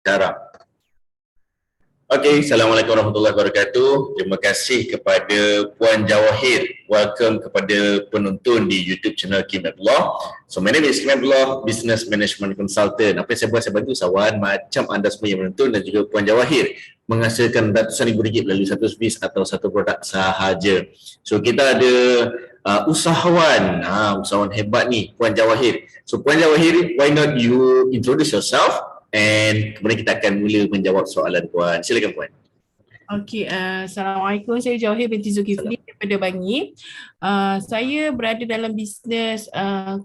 sekarang. Okey, Assalamualaikum warahmatullahi wabarakatuh. Terima kasih kepada Puan Jawahir. Welcome kepada penonton di YouTube channel Kim Abdullah. So, my name is Kim Abdullah, Business Management Consultant. Apa yang saya buat, saya bantu usahawan macam anda semua yang menonton dan juga Puan Jawahir menghasilkan ratusan ribu ringgit melalui satu servis atau satu produk sahaja. So, kita ada usahawan hebat ni, Puan Jawahir. So, Puan Jawahir, why not you introduce yourself? And kemudian kita akan mula menjawab soalan Puan. Silakan Puan. Okey, Assalamualaikum. Saya Jawahir binti Zulkifli daripada Bangi. Saya berada dalam bisnes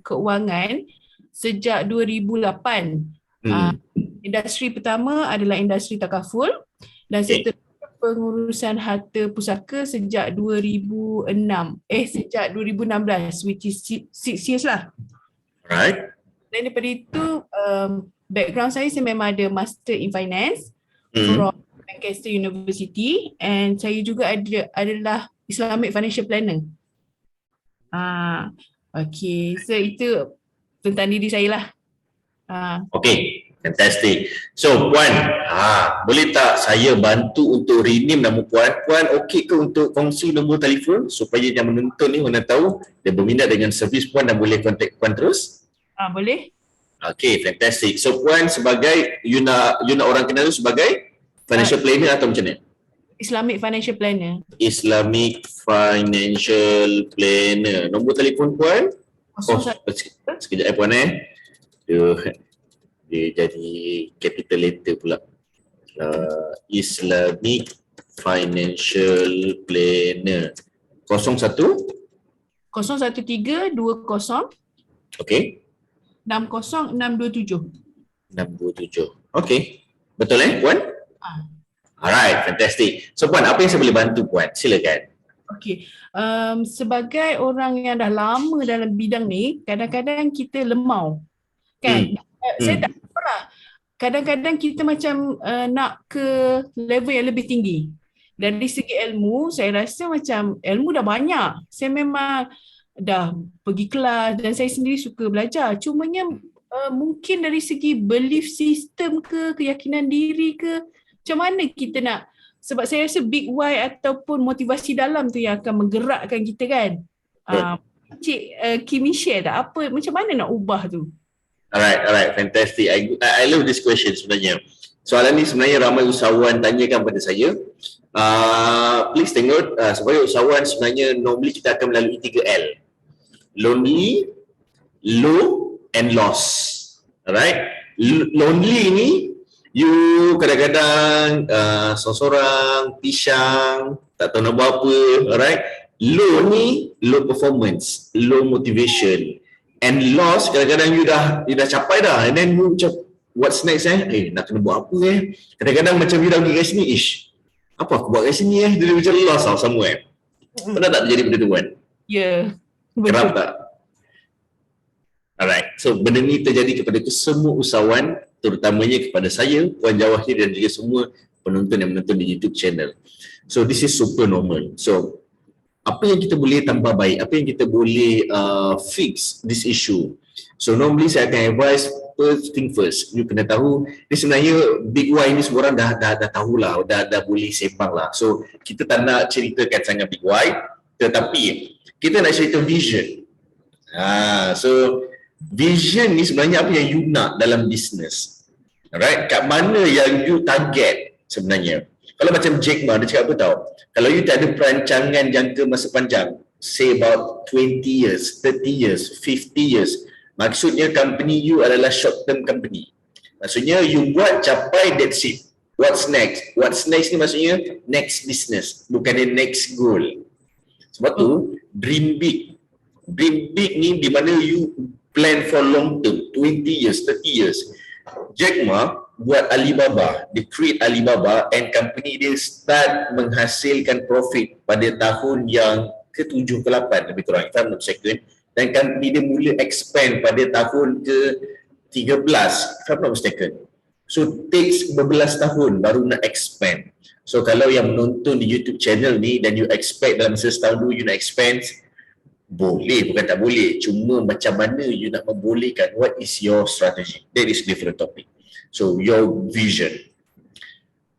keuangan sejak 2008. Industri pertama adalah industri takaful dan sektor pengurusan harta pusaka sejak 2016, which is 6 years lah. Right. Dan daripada itu, background saya memang ada Master in Finance from Lancaster University, and saya juga adalah Islamic Financial Planner. Okay, so itu tentang diri saya lah. Okay, fantastic. So Puan, boleh tak saya bantu untuk rename nama Puan? Puan okey ke untuk kongsi nombor telefon supaya yang menonton ni mana tahu dia berminat dengan servis Puan dan boleh kontak Puan terus? Boleh. Okay, fantastic. So Puan sebagai, you nak orang kenal sebagai financial planner atau macam mana? Islamic Financial Planner. Islamic Financial Planner. Nombor telefon Puan? Sekejap Puan dia jadi capital letter pula. Islamic Financial Planner. 01 01320 Okay. 60627. Okay. Betul Puan? Alright, fantastic. So Puan, apa yang saya boleh bantu Puan? Silakan. Okay. Sebagai orang yang dah lama dalam bidang ni, kadang-kadang kita lemau. Kan? Saya tak tahu lah. Kadang-kadang kita macam nak ke level yang lebih tinggi. Dari segi ilmu, saya rasa macam ilmu dah banyak. Saya memang dah pergi kelas dan saya sendiri suka belajar. Cumanya mungkin dari segi belief system ke, keyakinan diri ke, macam mana kita nak, sebab saya rasa big why ataupun motivasi dalam tu yang akan menggerakkan kita kan. Cik Kimi share tak apa, macam mana nak ubah tu? Alright, fantastic. I love this question sebenarnya. Soalan ni sebenarnya ramai usahawan tanyakan pada saya. Please tengok, sebagai usahawan sebenarnya normally kita akan melalui 3L. Lonely, low and loss. Alright. Lonely ni you kadang-kadang seorang pisang, tak tahu nak buat apa. Alright. Low ni low performance, low motivation. And loss kadang-kadang you dah capai dah, and then you macam what's next nak kena buat apa kadang-kadang macam you dah pergi kat sini, apa aku buat kat sini dia macam loss somewhere. Pernah tak terjadi benda tu Puan? Ya. Kerap tak? Alright, so benda ni terjadi kepada semua usahawan, terutamanya kepada saya, Puan Jawahir dan juga semua penonton yang menonton di YouTube channel. So this is super normal. So apa yang kita boleh tambah baik, apa yang kita boleh fix this issue. So normally saya akan advise first thing first, you kena tahu, ni sebenarnya big why ni semua orang dah tahulah, dah boleh sembang lah. So kita tak nak ceritakan sangat big why, tetapi kita nak cerita vision. So vision ni sebenarnya apa yang you nak dalam bisnes. Alright, kat mana yang you target sebenarnya. Kalau macam Jack Ma, dia cakap apa tau? Kalau you tak ada perancangan jangka masa panjang, say about 20 years, 30 years, 50 years, maksudnya company you adalah short term company. Maksudnya you buat capai, that's it. What's next? What's next ni maksudnya next business, bukannya next goal. Sebab tu dream big. Dream big ni di mana you plan for long term, 20 years, 30 years. Jack Ma buat Alibaba, dia create Alibaba, and company dia start menghasilkan profit pada tahun yang ke-7 ke-8 lebih kurang, if I'm not mistaken, dan company dia mula expand pada tahun ke-13, if I'm not mistaken. So takes berbelas tahun baru nak expand. So kalau yang menonton di YouTube channel ni dan you expect dalam masa setahun dulu you nak expand, boleh, bukan tak boleh. Cuma macam mana you nak membolehkan, what is your strategy? That is different topic. So your vision.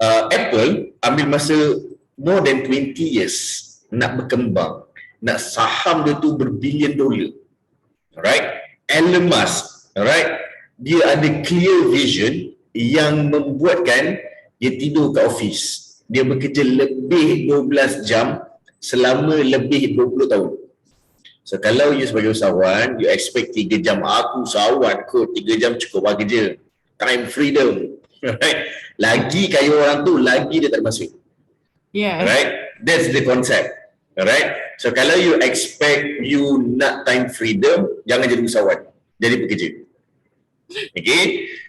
Apple ambil masa more than 20 years nak berkembang, nak saham dia tu berbilion dolar. Alright? Elon Musk, alright? Dia ada clear vision yang membuatkan dia tidur kat office. Dia bekerja lebih 12 jam selama lebih 20 tahun. So kalau you sebagai usahawan, you expect 3 jam, aku usahawan kot, 3 jam cukup lah kerja. Time freedom. Right? Lagi kaya orang tu, lagi dia tak masuk. Yeah. Right? That's the concept. Alright? So kalau you expect you nak time freedom, jangan jadi usahawan. Jadi pekerja. Okay?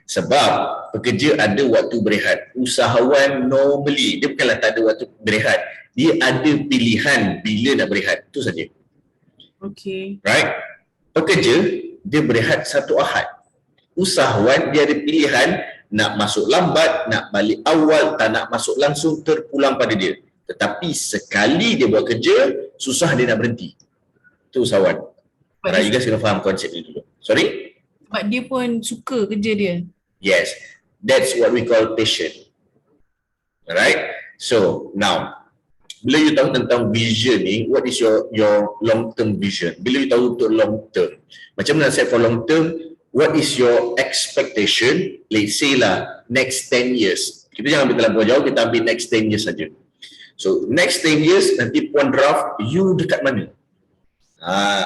Sebab pekerja ada waktu berehat. Usahawan normally, dia bukanlah tak ada waktu berehat. Dia ada pilihan bila nak berehat. Itu saja. Okay. Right? Pekerja, dia berehat satu Ahad. Usahawan, dia ada pilihan nak masuk lambat, nak balik awal, tak nak masuk langsung, terpulang pada dia. Tetapi sekali dia buat kerja, susah dia nak berhenti. Itu usahawan. Right, you guys kena faham konsep ni dulu. Sorry? Sebab dia pun suka kerja dia. Yes. That's what we call passion. Alright? So, now, bila you tahu tentang vision ni, what is your long-term vision? Bila you tahu untuk long-term, macam mana set for long-term, what is your expectation? Let's say lah, next 10 years. Kita jangan ambil terlalu jauh, kita ambil next 10 years saja. So, next 10 years, nanti puan draft, you dekat mana?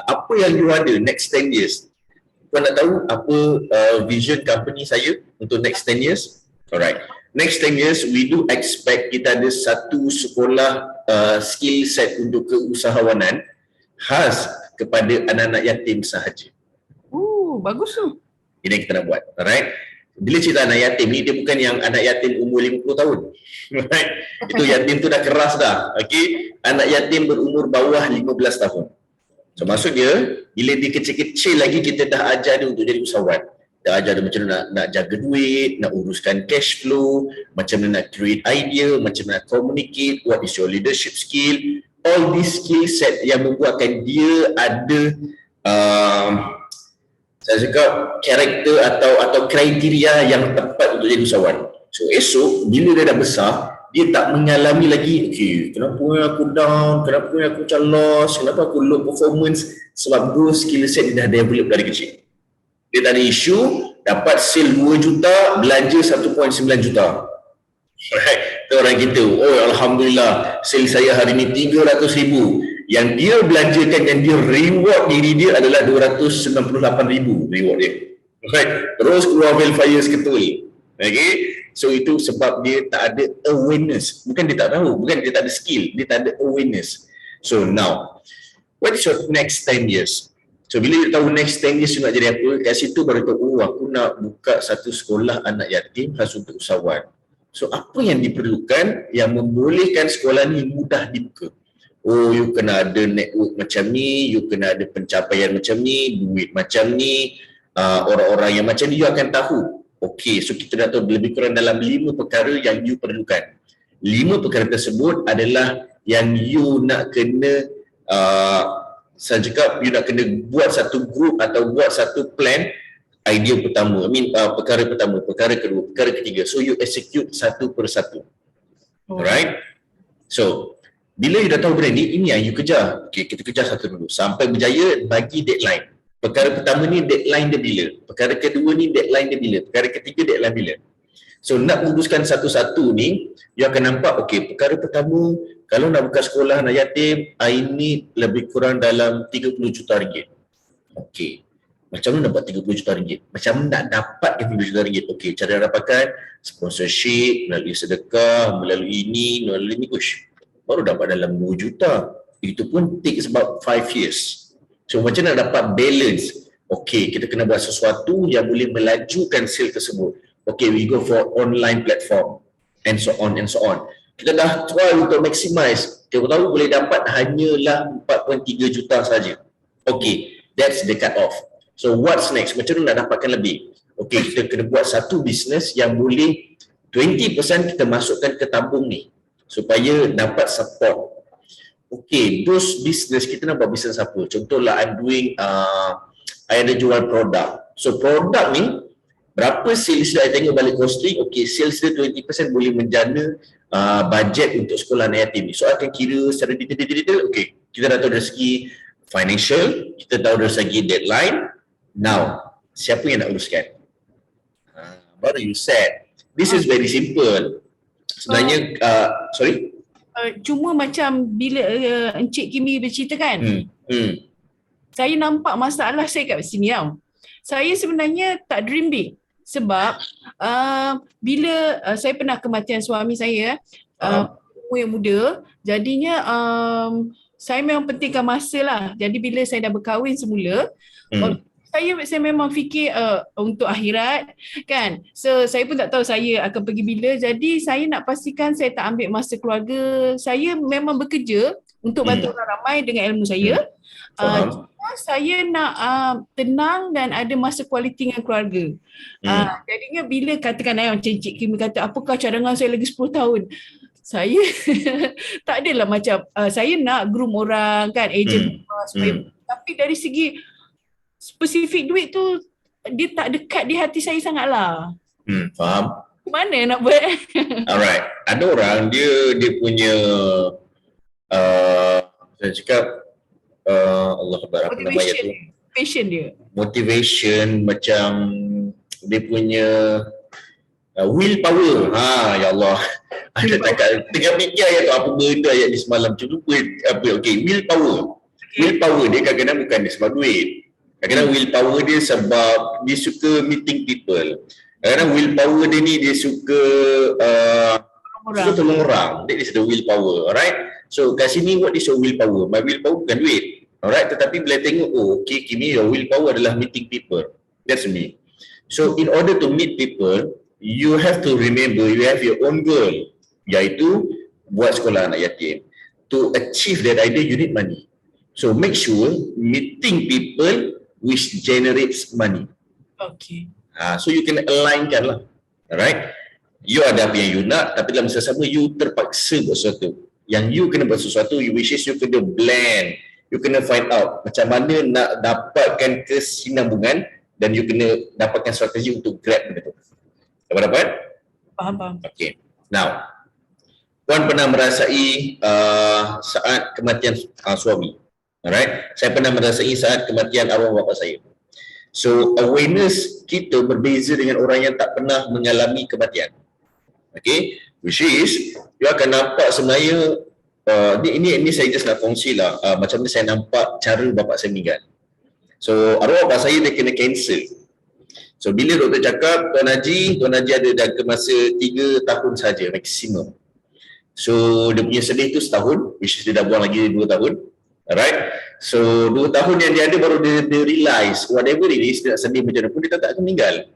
Apa yang you ada next 10 years? Puan nak tahu apa vision company saya untuk next 10 years? Alright. Next 10 years, we do expect kita ada satu sekolah skill set untuk keusahawanan khas kepada anak-anak yatim sahaja. Bagus tu. Ini yang kita nak buat. Alright. Bila cerita anak yatim ni, dia bukan yang anak yatim umur 50 tahun. Right? Itu yatim tu dah keras dah. Okay? Anak yatim berumur bawah 15 tahun. So maksud dia, bila dia kecil-kecil lagi, kita dah ajar dia untuk jadi usahawan. Dah ajar dia macam mana nak jaga duit, nak uruskan cash flow, macam mana nak create idea, macam mana nak communicate, what is your leadership skill. All these skill set yang membuatkan dia ada saya cakap karakter atau kriteria yang tepat untuk jadi usahawan. So esok bila dia dah besar, dia tak mengalami lagi, okay, kenapa aku down, kenapa aku macam lost, kenapa aku low performance, sebab those skill set dia dah develop dari kecil. Dia tak ada isu, dapat sale 2 juta, belanja 1.9 juta. Right? Itu orang kita, oh Alhamdulillah, sale saya hari ni 300,000. Yang dia belanjakan, yang dia reward diri dia adalah 298,000 reward dia. Right? Terus keluar Velfire ketul. Okay? So itu sebab dia tak ada awareness. Bukan dia tak tahu, bukan dia tak ada skill, dia tak ada awareness. So now, what is your next 10 years? So bila dia tahu next 10 years you nak jadi apa, kat situ baru tahu, oh aku nak buka satu sekolah anak yatim khas untuk usahawan. So apa yang diperlukan yang membolehkan sekolah ni mudah dibuka? Oh, you kena ada network macam ni, you kena ada pencapaian macam ni, duit macam ni, orang-orang yang macam ni you akan tahu. Okey, so kita dah tahu lebih kurang dalam 5 perkara yang you perlukan. 5 perkara tersebut adalah yang you nak kena saya cakap you nak kena buat satu group atau buat satu plan. Idea pertama, perkara pertama, perkara kedua, perkara ketiga. So you execute satu persatu. Alright? So bila you dah tahu benda ni, ini yang you kejar. Okay, kita kejar satu dulu. Sampai berjaya, bagi deadline. Perkara pertama ni deadline dia bila. Perkara kedua ni deadline dia bila. Perkara ketiga deadline bila. So nak uruskan satu-satu ni, you akan nampak, okay, perkara pertama, kalau nak buka sekolah anak yatim, ini lebih kurang dalam 30 juta ringgit. Okay. Macam mana dapat 30 juta ringgit? Macam mana nak dapatkan 30 juta ringgit? Okay, cara dapatkan sponsorship, melalui sedekah, melalui ini, baru dapat dalam 2 juta. Itu pun take about 5 years. So macam nak dapat balance? Okay, kita kena buat sesuatu yang boleh melajukan sale tersebut. Okay, we go for online platform and so on and so on. Kita dah try untuk maximize. Kita tahu boleh dapat hanyalah 4.3 juta saja. Okay, that's the cut off. So what's next? Macam mana nak dapatkan lebih? Okay, kita kena buat satu bisnes yang boleh 20% kita masukkan ke tabung ni, supaya dapat support. Okay, those business, kita nak buat business apa? Contohlah, I'm doing, I ada jual produk. So produk ni, Berapa sales dia, I tengok balik costing, okay, sales dia 20% boleh menjana bajet untuk sekolah anak yatim ni. So, akan kira secara detail, okay, kita dah tahu dari segi financial, kita tahu dari segi deadline. Now, siapa yang nak uruskan? Baru you said. This is very simple. Sebenarnya, sorry? Cuma macam bila Encik Kimi bercerita kan, saya nampak masalah saya kat sini tau. Saya sebenarnya tak dream big sebab bila saya pernah kematian suami saya, umur yang muda, jadinya saya memang pentingkan masa lah. Jadi bila saya dah berkahwin semula, saya memang fikir untuk akhirat kan. So saya pun tak tahu saya akan pergi bila. Jadi saya nak pastikan saya tak ambil masa keluarga. Saya memang bekerja untuk bantu orang ramai dengan ilmu saya. Saya nak tenang dan ada masa kualiti dengan keluarga. Jadinya bila katakan macam Encik Kimi kata, apakah cadangan saya lagi 10 tahun? Saya tak adalah macam saya nak groom orang kan, agent supaya, tapi dari segi spesifik duit tu dia tak dekat di hati saya sangatlah. Faham? Mana nak buat? Alright. Ada orang dia punya saya cakap Allah Akbar, apa nama ayat tu? Passion dia. Motivation, macam dia punya willpower. Ya Allah. Ada tak tengah mikir ayat tu, apa benda ayat ni semalam tu lupa apa. Okay, willpower. Willpower dia kadang-kadang bukan dia sebab duit. Kadang-kadang willpower dia sebab dia suka meeting people. Kadang-kadang willpower dia ni dia suka tolong orang. That is the willpower, alright? So kat sini what is your willpower? My willpower bukan duit, alright? Tetapi bila tengok, okay, Kimi, your willpower adalah meeting people. That's me. So in order to meet people, you have to remember you have your own goal, iaitu buat sekolah anak yatim. To achieve that idea, you need money. So make sure meeting people which generates money. Okay. So you can alignkan lah. Alright? You ada apa yang you nak, tapi dalam masa sama you terpaksa buat sesuatu. Yang you kena buat sesuatu, which is you kena blend. You kena find out macam mana nak dapatkan kesinambungan dan you kena dapatkan strategi untuk grab benda tu. Dapat? Faham. Okay. Now, Puan pernah merasai saat kematian suami. Alright? Saya pernah merasai saat kematian arwah bapa saya. So, awareness kita berbeza dengan orang yang tak pernah mengalami kematian. Okay? Which is, you akan nampak sebenarnya, ini saya just nak kongsi lah, macam mana saya nampak cara bapa saya meninggal. So, arwah bapa saya dia kena cancer. So, bila doktor cakap, Tuan Haji ada jangka masa 3 tahun saja, maksimum. So, dia punya sedih tu setahun, which is dia dah buang lagi 2 tahun. Alright, so 2 tahun yang dia ada baru dia realize whatever it is, dia nak sedih macam mana pun dia tak akan meninggal.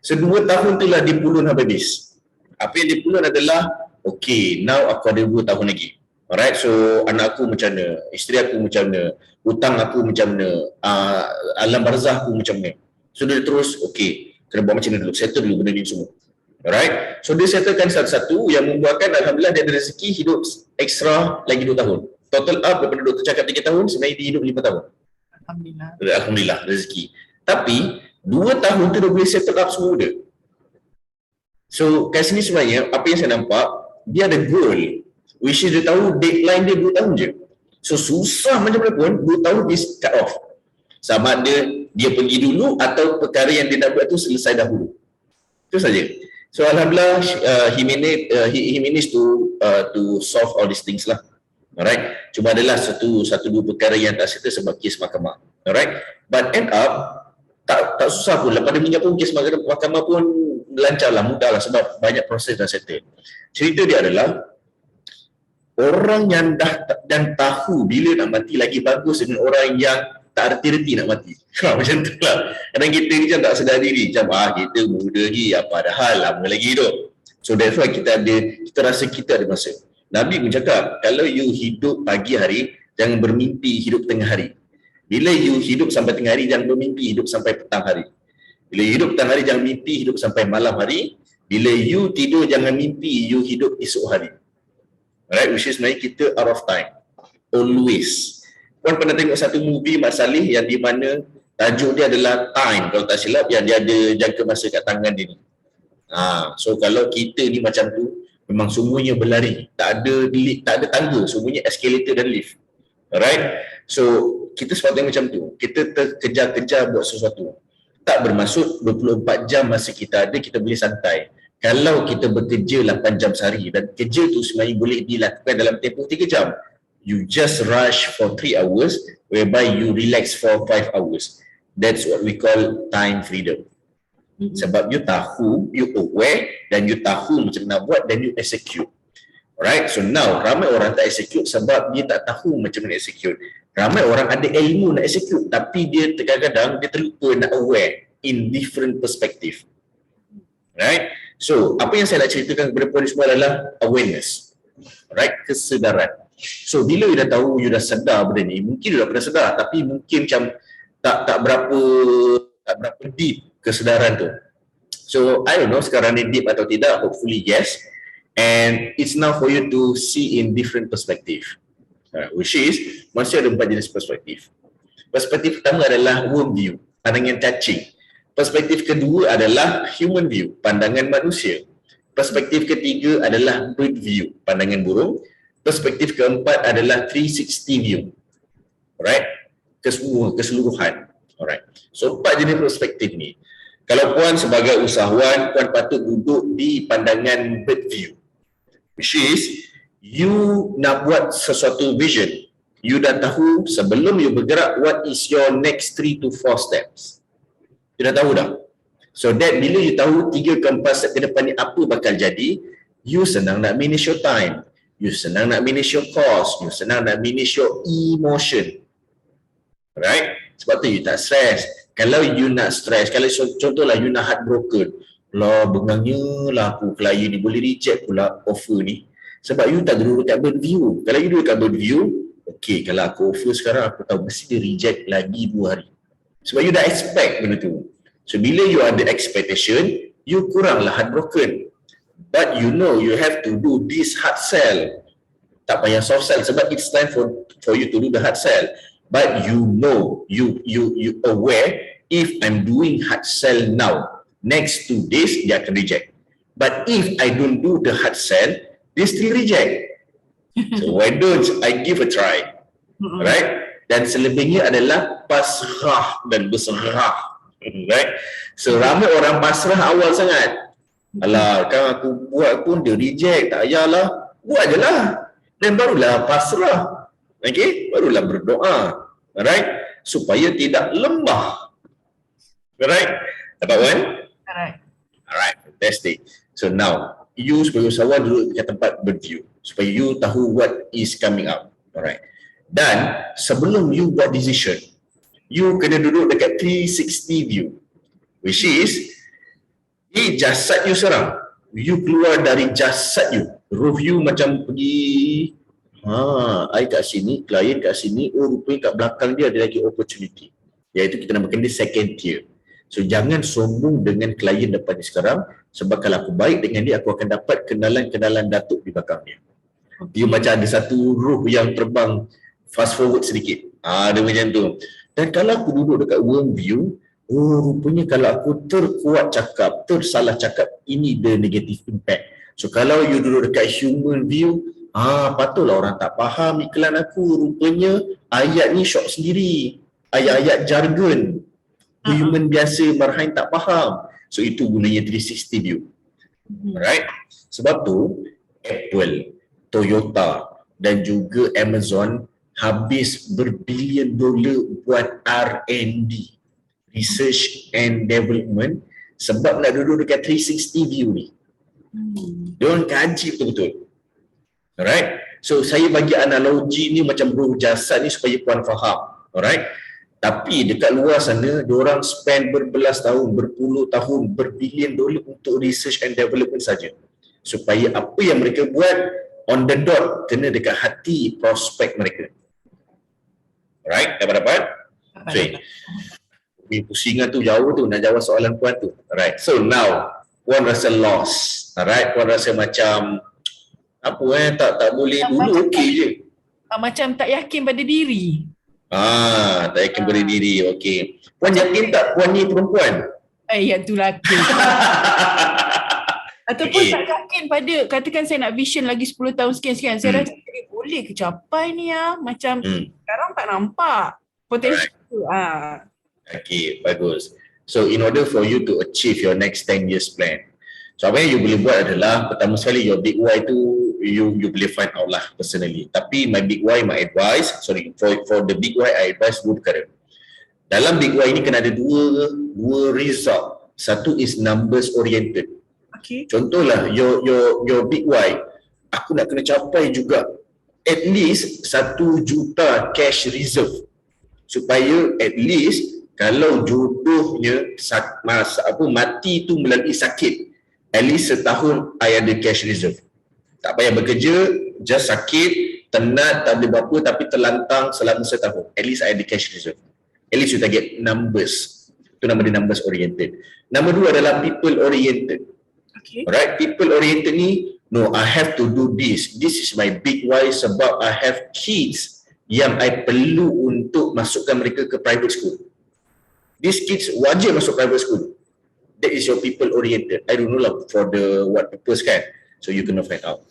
So 2 tahun tu lah dia pulun habis. Apa yang dia pulun adalah, okay, now aku ada 2 tahun lagi. Alright, so anak aku macam mana, isteri aku macam mana, hutang aku macam mana, alam barzah aku macam mana. So dia terus, okay, kena buat macam mana dulu, settle dulu benda ni semua. Alright, so dia settlekan satu-satu yang membuatkan Alhamdulillah dia ada rezeki hidup ekstra lagi 2 tahun. Total up daripada doktor cakap 3 tahun, sebenarnya dia hidup 5 tahun. Alhamdulillah rezeki. Tapi 2 tahun tu dia boleh settle up semua dia. So kat sini sebenarnya apa yang saya nampak, dia ada goal, which is dia tahu deadline dia 2 tahun je. So susah macam mana pun 2 tahun dia cut off. Sama ada dia pergi dulu atau perkara yang dia nak buat tu selesai dahulu. Itu saja. So alhamdulillah he managed to solve all these things lah. Alright, cuma adalah satu dua perkara yang tak settle sebab kes mahkamah. Alright, but end up tak susah pun. Lepas dia meninggal pun kes mahkamah pun lancar lah, mudah lah sebab banyak proses dah settle. Cerita dia adalah orang yang dan tahu bila nak mati lagi bagus dengan orang yang tak reti-reti nak mati. Macam tu lah. Kadang kita ni macam tak sedar diri, macam kita muda lagi, padahal lama lagi hidup. So that's why kita rasa kita ada masa. Nabi pun cakap, kalau you hidup pagi hari, jangan bermimpi hidup tengah hari. Bila you hidup sampai tengah hari, jangan bermimpi hidup sampai petang hari. Bila you hidup petang hari, jangan mimpi hidup sampai malam hari. Bila you tidur, jangan mimpi you hidup esok hari. Alright, which is sebenarnya kita out of time. Always. Puan pernah tengok satu movie Mat Saleh yang di mana Tajuk dia adalah time, kalau tak silap, yang dia ada jangka masa kat tangan dia ni. So kalau kita ni macam tu, memang semuanya berlari, tak ada lift, tak ada tangga, semuanya escalator dan lift. Alright, so kita sepatutnya macam tu, kita terkejar-kejar buat sesuatu. Tak bermaksud 24 jam masa kita ada kita boleh santai. Kalau kita bekerja 8 jam sehari dan kerja tu sebenarnya boleh dilakukan dalam tempoh 3 jam, you just rush for 3 hours whereby you relax for 5 hours. That's what we call time freedom. Sebab you tahu, you aware, dan you tahu macam nak buat, dan you execute. Alright, so now ramai orang tak execute sebab dia tak tahu macam mana execute. Ramai orang ada ilmu nak execute tapi dia kadang-kadang dia terlupa nak aware in different perspective. Right? So, apa yang saya nak ceritakan kepada puan semua adalah awareness. Right? Kesedaran. So, bila you dah tahu, you dah sedar benda ni, mungkin you dah pernah sedar tapi mungkin macam tak berapa deep kesedaran tu. So, I don't know sekarang ni deep atau tidak, hopefully yes. And it's now for you to see in different perspective. Which is, manusia ada 4 jenis perspektif. Perspektif pertama adalah worm view, pandangan cacing. Perspektif kedua adalah human view, pandangan manusia. Perspektif ketiga adalah bird view, pandangan burung. Perspektif keempat adalah 360 view. Alright? Keseluruhan. Alright. So 4 jenis perspektif ni. Kalau puan sebagai usahawan, puan patut duduk di pandangan bird view. Which is, you nak buat sesuatu vision. You dah tahu sebelum you bergerak, what is your next 3 to 4 steps. You dah tahu dah. So that bila you tahu 3 ke 4 step ke depan ni apa bakal jadi, you senang nak manage your time. You senang nak manage your cost. You senang nak manage your emotion. Right? Sebab tu you tak stress. Kalau you nak stress, kalau contohlah you nak heartbroken, lah bengangnya lah aku klien ni boleh reject pula offer ni. Sebab you tak duduk dekat bird view. Kalau you duduk dekat bird view, okay, kalau aku offer sekarang aku tahu mesti dia reject lagi 2 hari. Sebab you dah expect benda tu. So bila you ada expectation, you kuranglah heartbroken. But you know you have to do this hard sell. Tak payah soft sell sebab it's time for you to do the hard sell. But you know, you aware, if I'm doing hard sell now, next 2 days dia akan reject. But if I don't do the hard sell, they still reject. So why don't I give a try? Right? Dan selebihnya adalah pasrah dan berserah. Right? So ramai orang pasrah awal sangat. Alah, kan aku buat pun dia reject, tak payahlah. Buat je lah. Dan barulah pasrah. Okay? Barulah berdoa. Alright? Supaya tidak lemah. Alright? Dapat kan? Alright. Fantastic. So now, you sebagai usahawan duduk dekat tempat berview. Supaya you tahu what is coming up. Alright. Dan sebelum you buat decision, you kena duduk dekat 360 view. Which is, di jasad you sekarang. You keluar dari jasad you. Ruh you macam pergi, I kat sini, klien kat sini, rupanya kat belakang dia ada lagi opportunity. Iaitu kita namakan dia second tier. So jangan sombong dengan klien depan ni sekarang, sebab kalau aku baik dengan dia, aku akan dapat kenalan-kenalan datuk di belakang dia. Dia macam ada satu ruh yang terbang fast forward sedikit. Dia macam tu. Dan kalau aku duduk dekat worm view, rupanya kalau aku terkuat cakap, tersalah cakap, ini the negative impact. So kalau you duduk dekat human view, patutlah orang tak faham iklan aku. Rupanya ayat ni shop sendiri. Ayat-ayat jargon. Human biasa marhain tak faham. So itu gunanya 360 view. Alright? Sebab tu Apple, Toyota dan juga Amazon habis berbilion dolar buat R&D, research and development, sebab nak duduk dekat 360 view ni. Diorang kaji betul-betul. Alright? So saya bagi analogi ni macam ruh jasad ni supaya puan faham. Alright? Tapi dekat luar sana, diorang spend berbelas tahun, berpuluh tahun, berbilion dolar untuk research and development saja. Supaya apa yang mereka buat on the dot kena dekat hati prospek mereka. Alright? Dapat? Okay. Pusingan tu jauh tu nak jawab soalan puan tu. Alright. So now, puan rasa lost. Alright? Puan rasa macam tak boleh dulu okey je. Macam tak yakin pada diri. Tak yakin berdiri. Okey. Puan yakin tak puan ni perempuan? Yang tu lelaki. Ataupun tak yakin pada, katakan saya nak vision lagi 10 tahun sekian-sekian. Saya rasa boleh ke capai ni macam sekarang tak nampak potential tu. Okay, bagus. So in order for you to achieve your next 10 years plan, so apa yang you boleh buat adalah pertama sekali your big why tu you boleh find out lah personally. Tapi my big why, my advice, for the big why I advise dua perkara. Dalam big why ni kena ada dua result. Satu is numbers oriented. Okay. Contohlah your big why, aku nak kena capai juga at least 1 juta cash reserve supaya at least kalau jodohnya mati tu melalui sakit, at least setahun I ada cash reserve. Tak payah bekerja, just sakit, tenat, tak boleh berapa tapi terlantang selama setahun. At least I ada cash reserve. At least you target numbers. Itu nama dia numbers oriented. Nombor 2 adalah people oriented. Okay. Alright, people oriented ni, no, I have to do this. This is my big why sebab I have kids yang I perlu untuk masukkan mereka ke private school. These kids wajib masuk private school. That is your people oriented. I don't know lah for the what purpose kan. So you kena find out.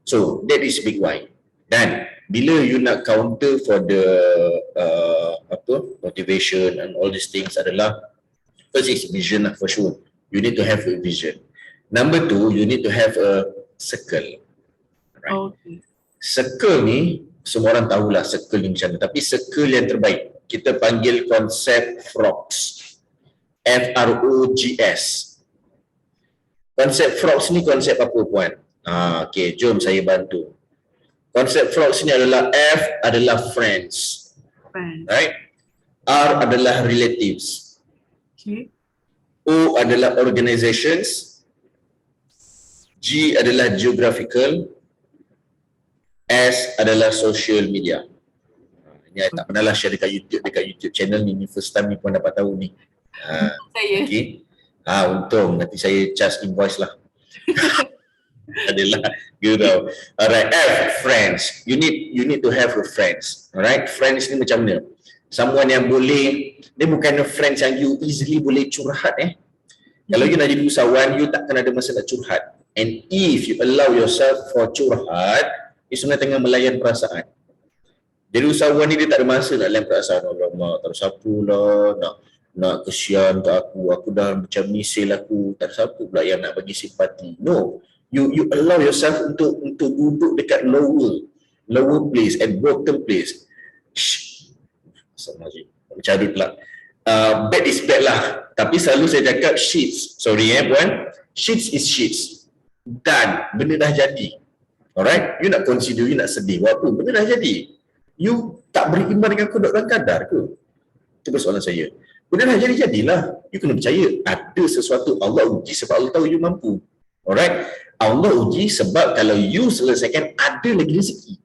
So that is big why. Dan bila you nak counter for the motivation and all these things adalah, first is vision lah for sure. You need to have a vision. Number 2, you need to have a circle. Right? Okay. Circle ni semua orang tahulah circle ni macam mana, tapi circle yang terbaik kita panggil konsep frogs. FROGS. Konsep frogs ni konsep apa puan? Okay, jom saya bantu. Konsep frogs ni adalah F adalah friends. Right? R adalah relatives. Okay. O adalah organizations. G adalah geographical. S adalah social media. Ini saya tak pernah lah share dekat YouTube channel ni. First time ni pun dapat tahu ni. Saya. Okay. Untung nanti saya charge invoice lah. Adalah gurau. Alright, F, friends. You need to have a friends. Alright, friends ni macam mana? Someone yang boleh, dia bukan friends yang you easily boleh curhat Kalau you nak jadi usahawan, you takkan ada masa nak curhat. And if you allow yourself for curhat, you sebenarnya tengah melayan perasaan. Jadi usahawan ni dia tak ada masa nak layan perasaan. Alamak, tak ada siapa lah, nak kesian ke aku dah macam ni sale aku, tak ada siapa pula yang nak bagi simpati. No, you allow yourself untuk duduk dekat lower place and bottom place. Sama je, macam pula. Bad is bad lah. Tapi selalu saya cakap sheets. Sorry puan. Sheets is sheets. Dan benda dah jadi. Alright? You nak consider, you nak sedih. Buat apa? Benda dah jadi. You tak beriman dengan kodok dan kadar ke? Itu persoalan saya. Benda dah jadilah. You kena percaya. Ada sesuatu Allah uji sebab Allah tahu you mampu. Alright? Allah uji sebab kalau you selesaikan, ada lagi rezeki.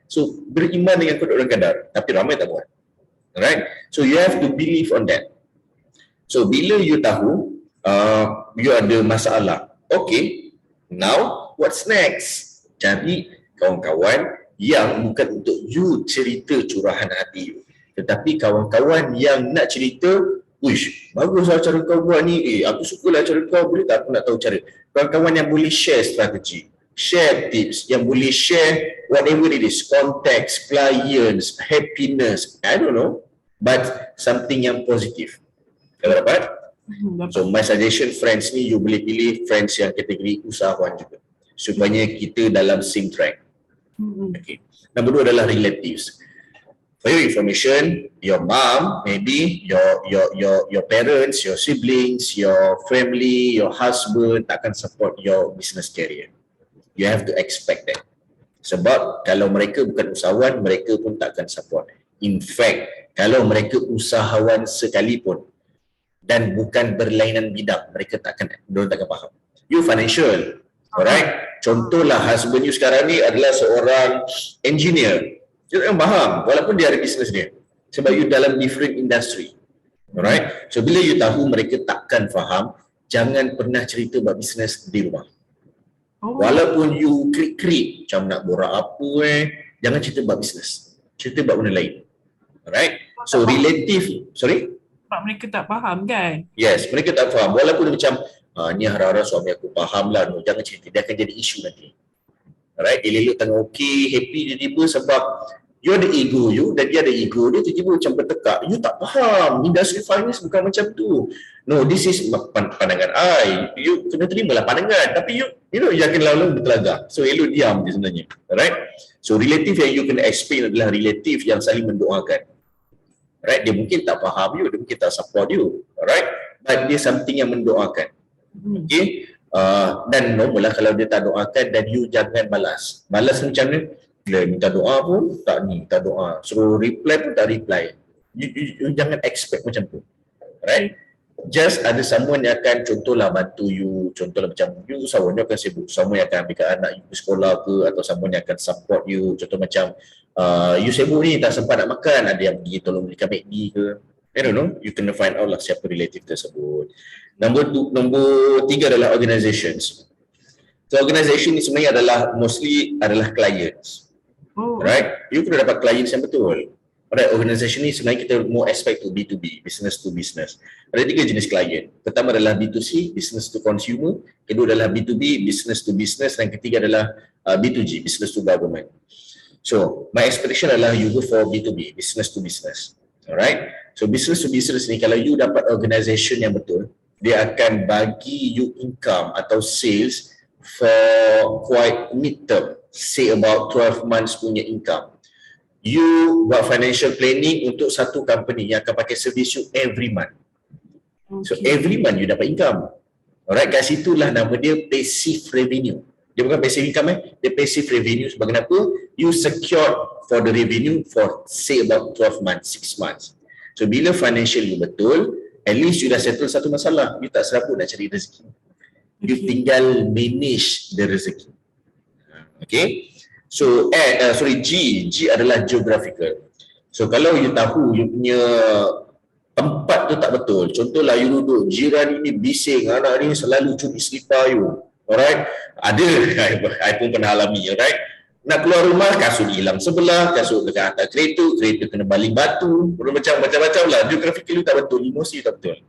So, beriman dengan kodok dan kadar. Tapi ramai tak buat. Alright? So, you have to believe on that. So, bila you tahu, you ada masalah. Okay, now what's next? Cari kawan-kawan yang bukan untuk you cerita curahan hati you, tetapi kawan-kawan yang nak cerita, wish, baguslah cara kau buat ni, aku sukalah cara kau, boleh tak aku nak tahu cara. Kawan-kawan yang boleh share strategi, share tips, yang boleh share whatever it is, contacts, clients, happiness, I don't know, but something yang positif. Kalau dapat? So my suggestion, friends ni you boleh pilih friends yang kategori usahawan juga, supaya kita dalam same track. Okay. Nombor 2 adalah relatives. For your information, your mom, maybe your parents, your siblings, your family, your husband takkan support your business career. You have to expect that. Sebab kalau mereka bukan usahawan, mereka pun takkan support. In fact, kalau mereka usahawan sekalipun dan bukan berlainan bidang, mereka takkan faham. You financial, alright? Contohlah husband you sekarang ni adalah seorang engineer. Dia tak faham walaupun dia ada bisnes dia. Sebab you dalam different industry. Alright? So bila you tahu mereka takkan faham, jangan pernah cerita buat bisnes di rumah. Walaupun you krik-krik macam nak borak apa jangan cerita buat bisnes. cerita buat benda lain. Alright? So relative, sorry? Sebab mereka tak faham kan? Yes, mereka tak faham. Walaupun dia macam, ni harap-harap suami aku faham lah, no, jangan cerita, dia akan jadi isu nanti. Alright, dia elok tengah okey, happy tiba-tiba sebab you ada ego you dan dia ada ego dia, tiba-tiba macam bertekak. You tak faham, industri finance bukan macam tu. No, this is pandangan I. You kena terimalah pandangan, tapi you know, jangan lalu bertelagak. So elok diam je sebenarnya. Alright, so relative yang you kena explain adalah relative yang saling mendoakan. Alright, dia mungkin tak faham you, dia mungkin tak support you. Alright, but dia something yang mendoakan. Okay, dan normal lah kalau dia tak doakan dan you jangan balas. Balas macam mana? Bila minta doa pun tak minta doa, suruh reply pun tak reply. You jangan expect macam tu. Right? Just ada someone yang akan contohlah bantu you, contohlah macam you usahawan, you akan sibuk, someone yang akan ambilkan anak you ke sekolah ke, atau someone yang akan support you. Contoh macam you sibuk ni tak sempat nak makan, ada yang pergi tolong belikan McD ke, I don't know, you kena find out lah siapa relative tersebut. Nombor 3 adalah organizations. So organization ni sebenarnya mostly adalah clients. Right? You kena dapat clients yang betul. Alright, organization ni sebenarnya kita more expect to B2B, business to business. Ada 3 jenis client. Pertama adalah B2C, business to consumer. Kedua adalah B2B, business to business. Dan ketiga adalah B2G, business to government. So, my expectation adalah you go for B2B, business to business. Alright? So, business to business ni kalau you dapat organization yang betul, dia akan bagi you income atau sales for quite mid-term. Say about 12 months punya income. You buat financial planning untuk satu company yang akan pakai service you every month. So every month you dapat income. Alright, kat situlah nama dia passive revenue. Dia bukan passive income dia passive revenue. Sebab kenapa? You secure for the revenue for say about 12 months, 6 months. So bila financial you betul, at least you dah settle satu masalah. You tak serabut nak cari rezeki. You tinggal manage the rezeki. Okay, so G adalah geographical. So kalau you tahu you punya tempat tu tak betul, contohlah you duduk jiran ini bising, anak ni selalu curi selipar you, alright, ada I pun pernah alami, alright, nak keluar rumah kasut hilang sebelah, kasut dekat atas kereta kena baling batu, macam-macam lah, geographical you tak betul, emosi you tak betul.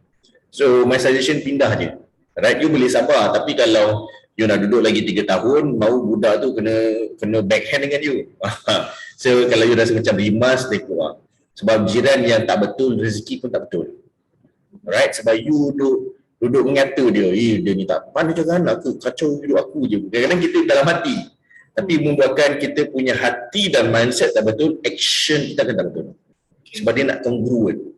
So my suggestion pindah je, alright, you boleh sabar, tapi kalau you nak duduk lagi 3 tahun, mau budak tu kena backhand dengan you. So kalau you rasa macam rimas, dia keluar. Sebab jiran yang tak betul, rezeki pun tak betul. Alright, sebab you duduk mengata dia, dia ni tak pandai jaga anak aku, kacau hidup aku je. Kadang-kadang kita dalam hati, tapi membuatkan kita punya hati dan mindset tak betul, action kita akan tak betul. Sebab dia nak congruent.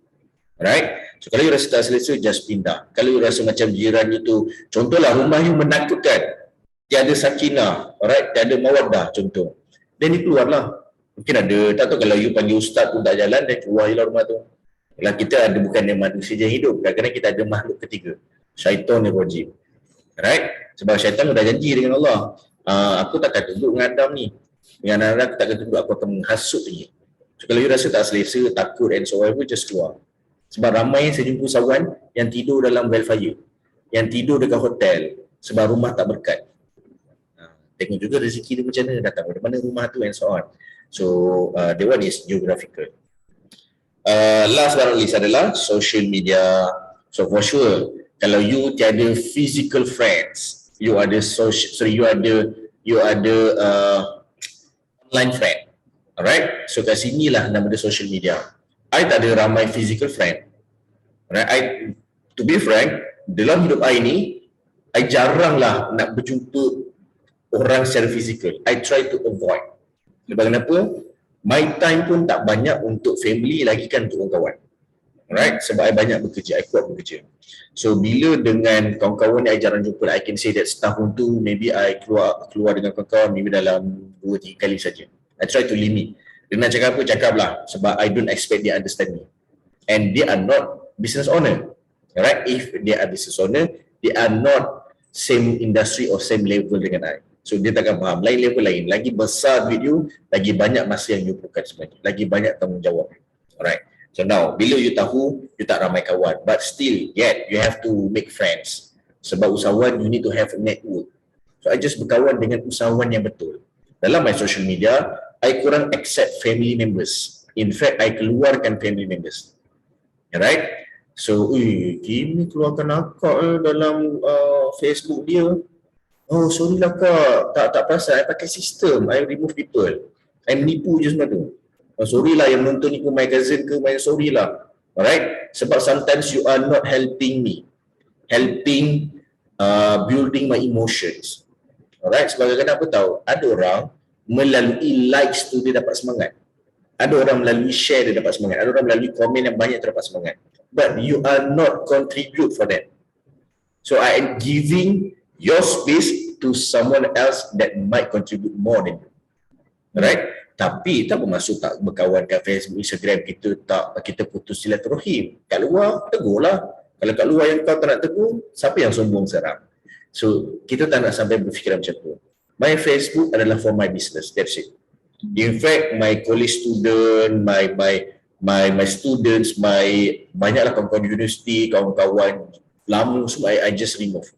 Alright, so kalau you rasa tak selesa, just pindah. Kalau you rasa macam jiran you tu, contohlah rumah you menakutkan, tiada sakinah, alright, tiada mawaddah contoh, then you keluarlah. Mungkin ada, tak tahu kalau you panggil ustaz pun tak jalan, then keluar je lah rumah tu. Kalau kita ada bukannya manusia yang hidup, kadang-kadang kita ada makhluk ketiga, syaitan yang rajim. Alright, sebab syaitan dah janji dengan Allah, aku takkan duduk dengan Adam ni, dengan anak aku takkan duduk, aku akan menghasut lagi. So kalau you rasa tak selesa, takut and so on, just keluar. Sebab ramai saya jumpa sawan yang tidur dalam welfare, yang tidur dekat hotel sebab rumah tak berkat. Tengok juga rezeki dia macam mana, datang dari mana rumah tu and so on. So the one is geographical. Last but not least adalah social media. So for sure, kalau you tiada physical friends, you ada online friend. Alright, so kat sinilah nama dia social media. I tak ada ramai physical friend. Right? To be frank, dalam hidup I ni, I jaranglah nak berjumpa orang secara fizikal. I try to avoid. Sebab kenapa? My time pun tak banyak untuk family, lagi kan untuk kawan-kawan. Right? Sebab I banyak bekerja, I kuat bekerja. So bila dengan kawan-kawan I jarang jumpa, I can say that setahun tu maybe I keluar dengan kawan-kawan maybe dalam 2-3 kali saja. I try to limit. Dia nak cakap apa, cakap lah. Sebab I don't expect dia understand me. And they are not business owner. Right? If they are business owner, they are not same industry or same level dengan I. So dia takkan faham. Lain level lain. Lagi besar duit you, lagi banyak masa yang you perlukan sebenarnya. Lagi banyak tanggungjawab. Alright. So now, bila you tahu, you tak ramai kawan. But still, yet, you have to make friends. Sebab usahawan, you need to have a network. So I just berkawan dengan usahawan yang betul. Dalam my social media, I kurang accept family members. In fact, I keluarkan family members. Alright? So, Kimi keluarkan akak dalam Facebook dia. Oh, sorry lah kak. Tak perasan. I pakai sistem. I remove people. I menipu je semua tu. Oh, sorry lah yang nonton ni my cousin ke, sorry lah. Alright? Sebab sometimes you are not helping me. Helping building my emotions. Alright? Sebab kadang-kadang apa tahu? Ada orang melalui likes tu dia dapat semangat. Ada orang melalui share dia dapat semangat. Ada orang melalui komen yang banyak dia dapat semangat. But you are not contribute for that. So I am giving your space to someone else that might contribute more than you. Alright? Tapi tak bermaksud tak berkawan kat Facebook, Instagram kita putus silaturahim. Kat luar, tegur lah. Kalau kat luar yang kau tak nak tegur, siapa yang sombong seram? So kita tak nak sampai berfikiran macam tu. My Facebook adalah for my business. That's it. In fact, my college student, my students, banyaklah kawan-kawan universiti, kawan-kawan lama semua I just remove.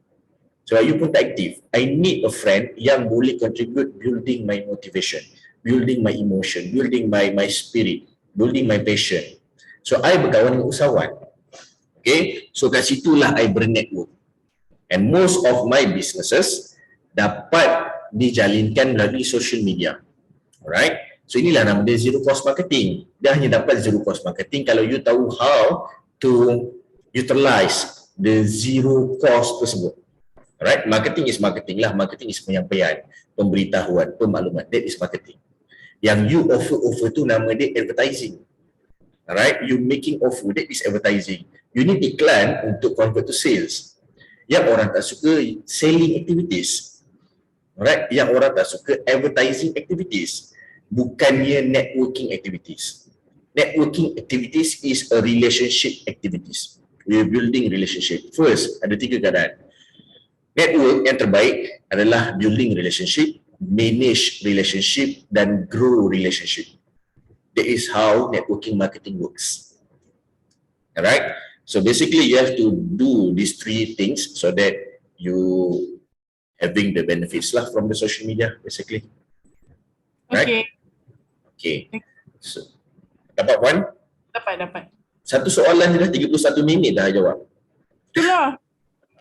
So you pun tak aktif. I need a friend yang boleh contribute building my motivation, building my emotion, building my spirit, building my passion. So I berkawan dengan usahawan. Okay, so kat situlah I bernetwork. And most of my businesses dapat dijalinkan melalui social media. Alright? So inilah nama dia zero cost marketing. Dia hanya dapat zero cost marketing kalau you tahu how to utilize the zero cost tersebut. Alright? Marketing is marketing lah. Marketing is penyampaian, pemberitahuan, pemakluman. That is marketing. Yang you offer tu nama dia advertising. Alright? You making offer, that is advertising. You need iklan untuk convert to sales. Yang orang tak suka selling activities. Alright? Yang orang tak suka advertising activities. Bukannya networking activities. Networking activities is a relationship activities. We are building relationship. First, ada 3 keadaan. Network yang terbaik adalah building relationship, manage relationship dan grow relationship. That is how networking marketing works. Alright? So basically you have to do these 3 things so that you having the benefits lah from the social media basically. Right? Okay. So, dapat puan? Dapat. Satu soalan je dah 31 minit dah jawab. Itulah.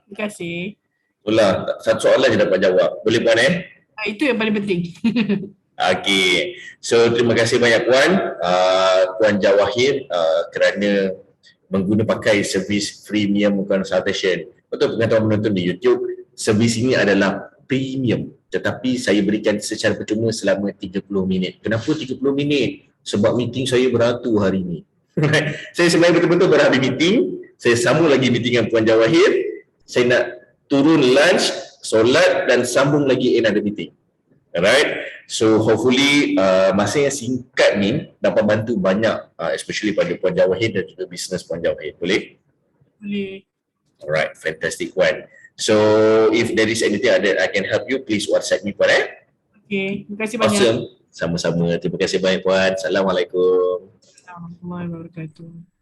Terima kasih. Itulah, satu soalan je dapat jawab. Boleh puan Itu yang paling penting. Okay. So terima kasih banyak puan, Puan Jawahir kerana pakai servis premium consultation. Betul penonton menonton di YouTube, servis ini adalah premium tetapi saya berikan secara percuma selama 30 minit. Kenapa 30 minit? Sebab meeting saya beratur hari ini. Saya sebenarnya betul-betul berhabis meeting, saya sambung lagi meeting dengan Puan Jawahir, saya nak turun lunch, solat dan sambung lagi another meeting. Alright, so hopefully masa yang singkat ni dapat bantu banyak, especially pada Puan Jawahir dan juga bisnes Puan Jawahir. Boleh? Boleh. Alright, fantastic Puan. So if there is anything that I can help you, please WhatsApp me Puan. Okay, terima kasih banyak. Awesome. Sama-sama. Terima kasih banyak Puan. Assalamualaikum. Assalamualaikum warahmatullahi wabarakatuh.